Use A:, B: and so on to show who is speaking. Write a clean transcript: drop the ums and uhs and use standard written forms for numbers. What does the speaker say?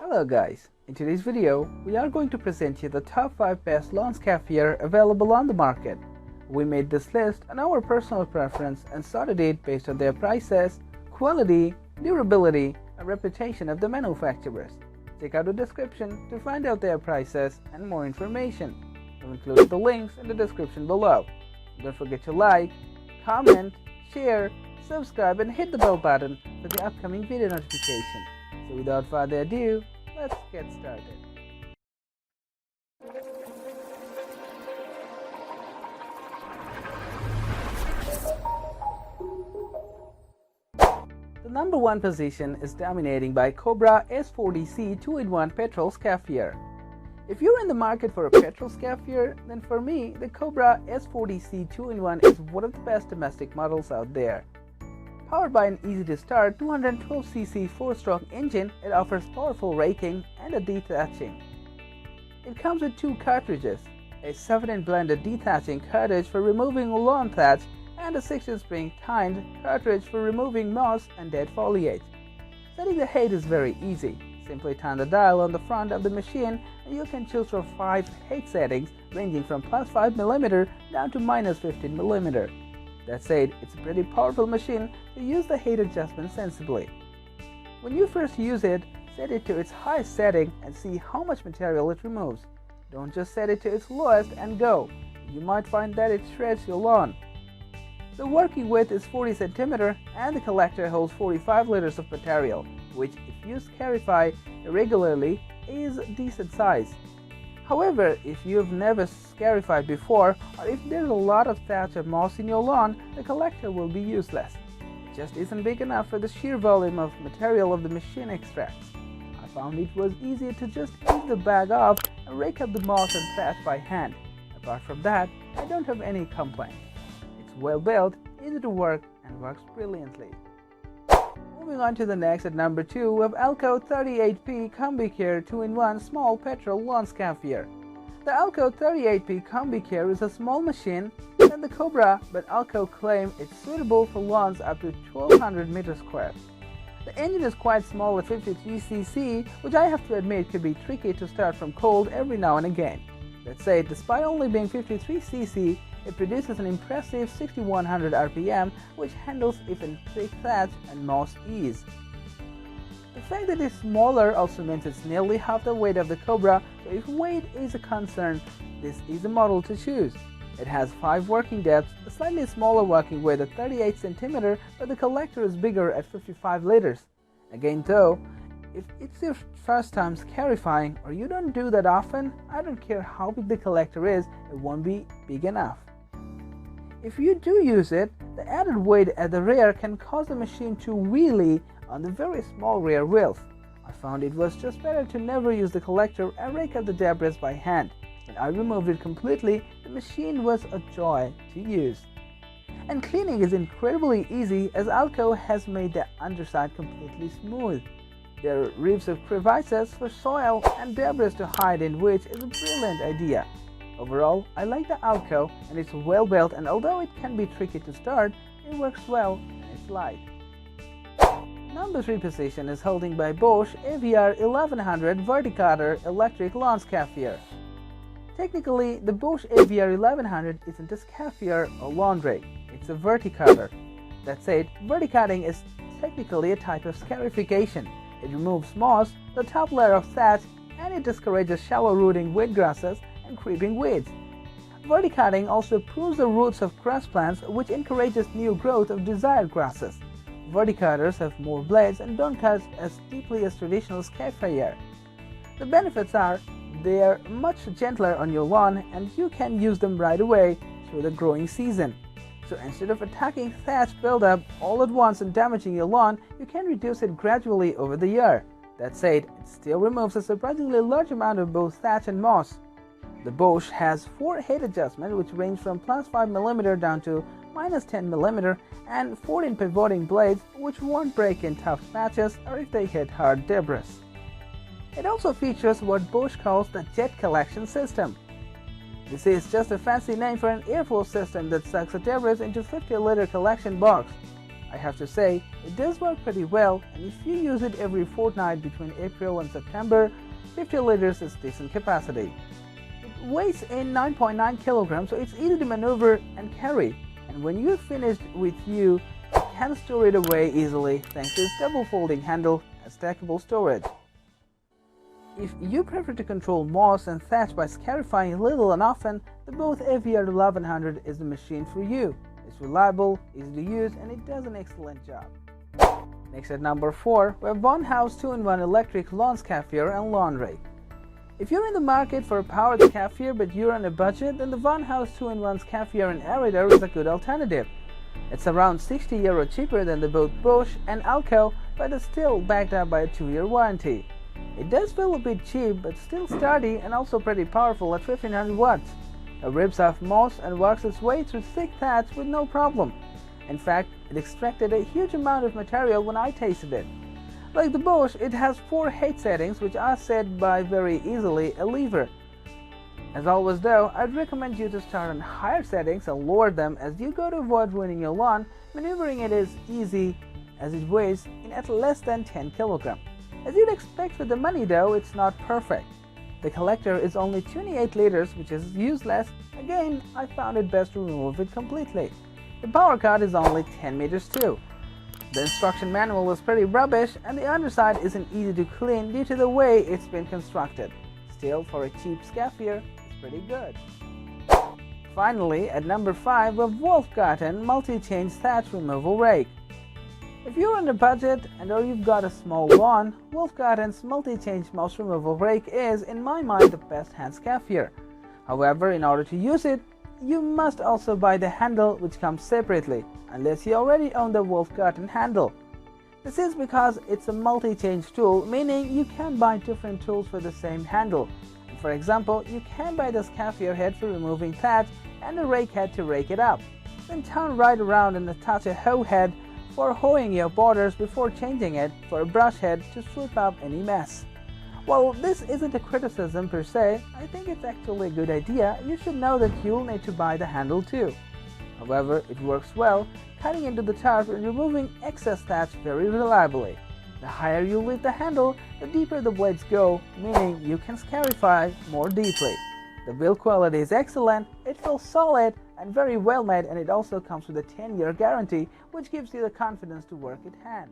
A: Hello guys, in today's video we are going to present you the top 5 best lawn scarifier available on the market. We made this list on our personal preference and sorted it based on their prices, quality, durability and reputation of the manufacturers. Check out the description to find out their prices and more information. I've included the links in the description below. Don't forget to like, comment, share, subscribe and hit the bell button for the upcoming video notification. So without further ado, let's get started. The number 1 position is dominating by Cobra S40C 2-in-1 Petrol Scarifier. If you're in the market for a petrol scarifier, then for me, the Cobra S40C 2-in-1 is one of the best domestic models out there. Powered by an easy-to-start 212cc 4-stroke engine, it offers powerful raking and a dethatching. It comes with 2 cartridges, a 7-in blended dethatching cartridge for removing lawn thatch and a 6-in spring-tined cartridge for removing moss and dead foliage. Setting the height is very easy. Simply turn the dial on the front of the machine and you can choose from 5 height settings ranging from +5mm down to -15mm. That said, it's a pretty powerful machine to use the height adjustment sensibly. When you first use it, set it to its highest setting and see how much material it removes. Don't just set it to its lowest and go. You might find that it shreds your lawn. The working width is 40 cm and the collector holds 45 liters of material, which if you scarify regularly is a decent size. However, if you've never scarified before or if there's a lot of thatch or moss in your lawn, the collector will be useless. It just isn't big enough for the sheer volume of material of the machine extracts. I found it was easier to just ease the bag off and rake up the moss and thatch by hand. Apart from that, I don't have any complaints. It's well built, easy to work and works brilliantly. Moving on to the next at number 2, we have Alco 38P Combicare 2-in-1 Small Petrol Lawn Scarifier. The Alco 38P Combicare is a small machine than the Cobra, but Alco claim it's suitable for lawns up to 1200 meters square. The engine is quite small at 53cc, which I have to admit could be tricky to start from cold every now and again. That said, despite only being 53cc, it produces an impressive 6100 RPM, which handles even thick thatch and moss ease. The fact that it's smaller also means it's nearly half the weight of the Cobra, so if weight is a concern, this is a model to choose. It has 5 working depths, a slightly smaller working width at 38 cm, but the collector is bigger at 55 liters. Again though, if it's your first time scarifying or you don't do that often, I don't care how big the collector is, it won't be big enough. If you do use it, the added weight at the rear can cause the machine to wheelie on the very small rear wheels. I found it was just better to never use the collector and rake up the debris by hand. When I removed it completely, the machine was a joy to use. And cleaning is incredibly easy as Alco has made the underside completely smooth. There are ribs of crevices for soil and debris to hide in, which is a brilliant idea. Overall, I like the Alco and it's well built, and although it can be tricky to start, it works well and it's light. Number 3 position is holding by Bosch AVR 1100 Verticutter Electric Lawn Scarifier. Technically, the Bosch AVR 1100 isn't a scarifier or lawn rake, it's a verticutter. That said, verticutting is technically a type of scarification. It removes moss, the top layer of thatch, and it discourages shallow rooting weed grasses and creeping weeds. Verticutting also prunes the roots of grass plants, which encourages new growth of desired grasses. Verticutters have more blades and don't cut as deeply as traditional scarifier. The benefits are they are much gentler on your lawn and you can use them right away through the growing season. So instead of attacking thatch buildup all at once and damaging your lawn, you can reduce it gradually over the year. That said, it still removes a surprisingly large amount of both thatch and moss. The Bosch has 4 height adjustments which range from +5mm down to -10mm and 14 pivoting blades which won't break in tough patches or if they hit hard debris. It also features what Bosch calls the jet collection system. This is just a fancy name for an airflow system that sucks the debris into a 50-liter collection box. I have to say, it does work pretty well, and if you use it every fortnight between April and September, 50 liters is decent capacity. It weighs in 9.9 kilograms, so it's easy to maneuver and carry, and when you're finished with you can store it away easily thanks to its double folding handle and stackable storage. If you prefer to control moss and thatch by scarifying little and often, the Bosch AVR 1100 is the machine for you. It's reliable, easy to use, and it does an excellent job. Next at number 4, we have Onehouse 2-in-1 electric lawn scarifier and lawn rake. If you're in the market for a powered scarifier but you're on a budget, then the Onehouse 2-in-1 scarifier and aerator is a good alternative. It's around €60 cheaper than the both Bosch and Alco, but is still backed up by a 2-year warranty. It does feel a bit cheap, but still sturdy and also pretty powerful at 1500 watts. It rips off moss and works its way through thick thatch with no problem. In fact, it extracted a huge amount of material when I tasted it. Like the Bosch, it has 4 height settings which are set by very easily a lever. As always though, I'd recommend you to start on higher settings and lower them as you go to avoid ruining your lawn. Maneuvering it is easy as it weighs in at less than 10 kilograms. As you'd expect with the money though, it's not perfect. The collector is only 28 liters, which is useless. Again, I found it best to remove it completely. The power cord is only 10 meters too. The instruction manual is pretty rubbish and the underside isn't easy to clean due to the way it's been constructed. Still, for a cheap scarifier, it's pretty good. Finally, at number 5, we have Wolfgarden MultiChange Thatch Removal Rake. If you're on a budget or you've got a small lawn, Wolfgarden's MultiChange mouse removal rake is, in my mind, the best hand scarifier. However, in order to use it, you must also buy the handle, which comes separately, unless you already own the Wolfgarden handle. This is because it's a multi-change tool, meaning you can buy different tools for the same handle. For example, you can buy the scarifier head for removing thatch and a rake head to rake it up. Then turn right around and attach a hoe head for hoeing your borders before changing it for a brush head to sweep up any mess. While this isn't a criticism per se, I think it's actually a good idea. You should know that you'll need to buy the handle too. However, it works well, cutting into the turf and removing excess thatch very reliably. The higher you lift the handle, the deeper the blades go, meaning you can scarify more deeply. The build quality is excellent, it feels solid and very well made, and it also comes with a 10-year guarantee, which gives you the confidence to work it hand.